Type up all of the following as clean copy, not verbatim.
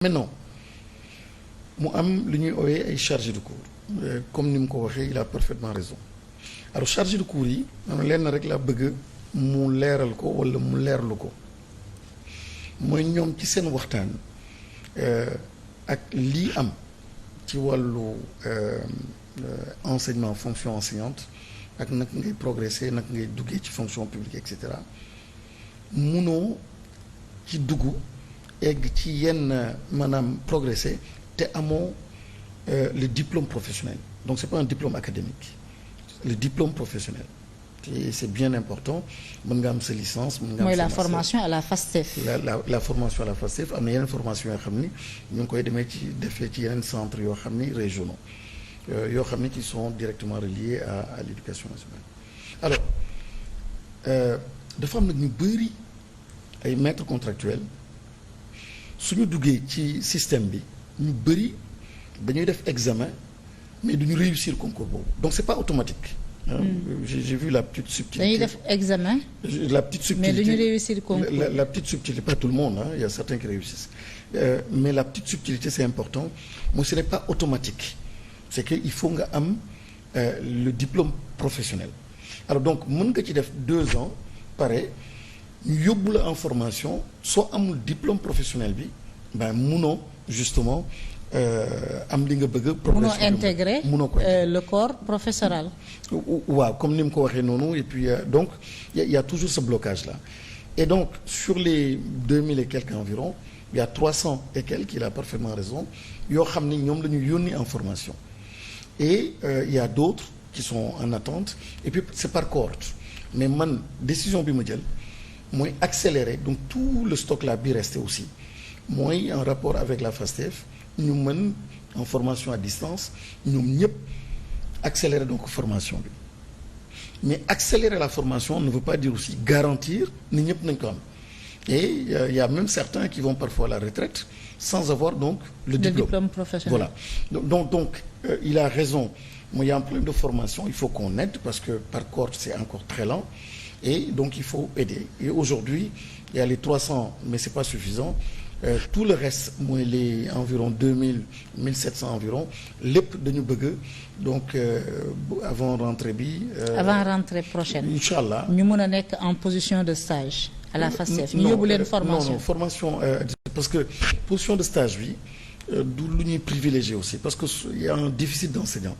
Maintenant mu am lu ñuy owee ay chargé de cours comme ni mu ko waxee il a parfaitement raison alors chargé de cours yi man lenn rek laa bëgg mu leeral ko walla mu leerlu ko mooy ñoom ci seen waxtaan ak lii am ci wàllu enseignement fonction enseignante ak nag ngay progresser nag ngay duggee ci fonction publique et cetera munoo ci dugg egg ci yenn maanaam progresser te amoo le diplôme professionnel donc c'est pas un diplôme académique le diplôme professionnel et c'est bien important mën nga am sa licence mën nga am mooy la formation à la FASTEF la formation à la FASTEF am na yeneen formation yoo xam ni ñu ngi koy demee ci defee ci yeneen centres yoo xam ni régionaux yoo xam ni qui sont directement reliés à l'éducation nationale alors dafa am nag ñu bëri ay maîtres contractuels suñu duggee ci système bi ñu bëri dañuy def examen mais duñu réussir concours boobu donc c'est pas automatique. J'ai vu la petite subtilité. dañuy def examen. La petite subtilité mais duñu réussir concours. La petite subtilité pas tout le monde il y a certains qui réussissent mais la petite subtilité c'est important mooy ce n'est pas automatique c'est que il faut nga am le diplôme professionnel alors donc mën nga ci def 2 ans pare. ñu yóbbu la en formation soo amul diplôme professionnel bi ben munoo justement am li nga bëgg a. munoo intégrer le corps professoral. waaw comme ni mu ko waxee noonu et puis donc il y a toujours ce blocage là et donc sur les 2000 et quelques environ il y a 300 et quelques il a parfaitement raison yoo xam ni ñoom la ñu yónni en formation et il y a d'autres qui sont en attente et puis c'est par cohorte mais man décision bi ma jël. mooy accélérer donc tout le stock là bi resté aussi mooy en rapport avec la FASTEF ñu mën en formation à distance ñoom ñëpp accélérer donc formation bi mais accélérer la formation ne veut pas dire aussi garantir ni ñëpp nañ ko am et il y a même certains qui vont parfois à la retraite sans avoir donc le diplôme professionnel. Voilà donc il a raison mooy il y a un problème de formation il faut qu'on aide parce que par cohorte c'est encore très lent et donc il faut aider et aujourd'hui il y a les 300 mais c'est pas suffisant tout le reste mooy les environ 2000 1700 environ lépp dañu bëgg donc avant rentrée bi. avant rentrée prochaine. Inch'Allah ñu mën a nekk en position de stage. à la FASTEF ñu yóbbu leen formation non formation parce que position de stage bi du lu ñuy privilégié aussi parce que il y a un déficit d'enseignants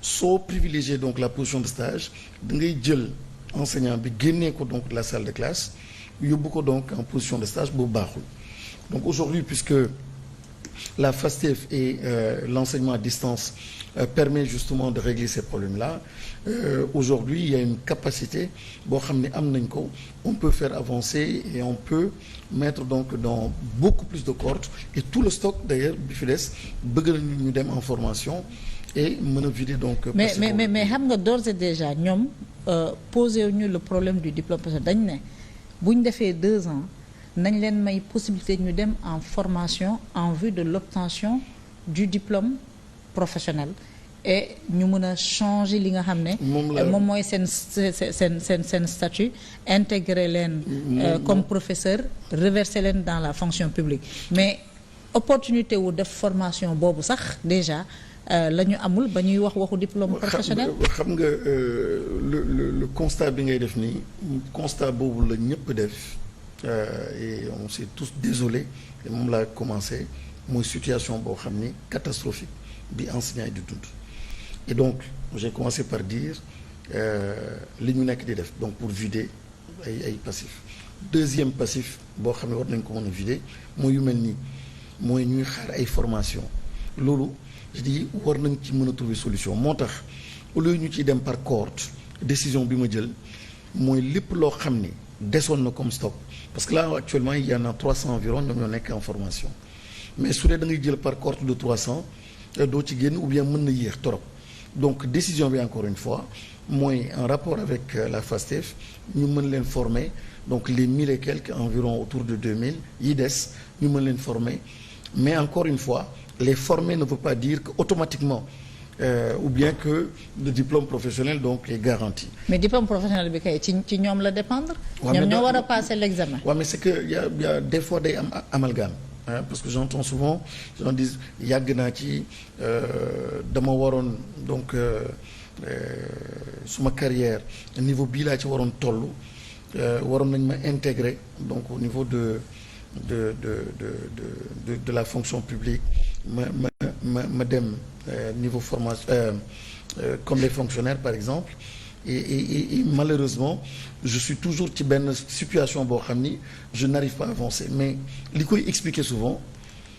soo privilégié donc la position de stage da ngay jël. enseignant bi génnee ko donc de la salle de classe yóbbu ko donc en position de stage boobu baaxul donc aujourd'hui puisque la FASTEF et l'enseignement à distance permet justement de régler ces problèmes-là aujourd'hui il y a une capacité boo xam ne am nañ ko on peut faire avancer et on peut mettre donc dans beaucoup plus de cohortes et tout le stock d'ailleurs bi fi des bëgg nañu ñu dem en formation et mën a vider donc. mais xam nga d'ores et déjà ñoom posé ñu le problème du diplôme professionnel dañ ne bu ñu defee 2 ans nañ leen may possibilité ñu dem en formation en vue de l'obtention du diplôme professionnel et ñu mën a changer li nga xam ne. moom mooy seen statut intégrer leen. comme professeur reverser leen dans la fonction publique mais opportunité wu def formation boobu sax déjà. la ñu amul ba ñuy waxu diplôme professionnel. xam nga le constat bi ngay def nii constat boobu la ñëpp def et on s'est tous désolés et moom laa commencé mooy situation boo xam ni catastrophique bi enseignant yi di dund et donc j'ai commencé par dire li ñu nekk di def donc pour vider ay passif deuxième passif boo xam ne war nañ ko mën a vider mooy yu mel nii mooy ñuy xaar ay formation loolu je dis war nañ ci mën a trouver solution moo tax au lieu ñu ciy dem par cohorte décision bi ma jël mooy lépp loo xam ni desoon na comme stock parce que là actuellement il y en a 300 environ ñoom ñoo nekk en formation mais su dee da ngay jël par cohorte de 300 doo ci génn ou bien mën na yéex trop donc décision bi encore une fois mooy en rapport avec la FASTEF ñu mën leen former donc les 1000 et quelques environ autour de 2000 yi des ñu mën leen former mais encore une fois les former ne veut pas dire que automatiquement ou bien que le diplôme professionnel donc est garanti. mais diplôme professionnel bi kay ci ñoom la dépendre. ñoom ñoo war a passer l'examen. waaw mais c'est que y a des fois day am amalgame parce que j'entends souvent gens disent yàgg naa ci dama waroon donc suma carrière niveau bii laa ci waroon toll waroon nañ ma intégrer donc au niveau de la fonction publique ma dem niveau formation comme les fonctionnaires par exemple et malheureusement je suis toujours ci benn situation boo xam ni je n'arrive pas à avancer mais li koy expliquer souvent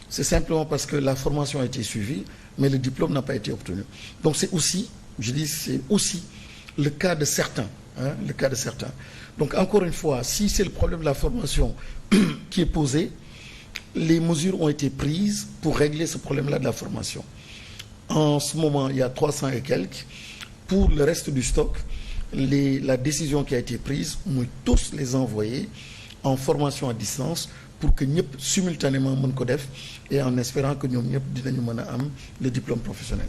c'est simplement parce que la formation a été suivie mais le diplôme n'a pas été obtenu donc c'est aussi le cas de certains le cas de certains donc encore une fois si c'est le problème de la formation qui est posé les mesures ont été prises pour régler ce problème-là de la formation en ce moment il y a 300 et quelques pour le reste du stock la décision qui a été prise muy tous les envoyer en formation à distance pour que ñëpp simultanément mën ko def et en espérant que ñoom ñëpp dinañu mën a am le diplôme professionnel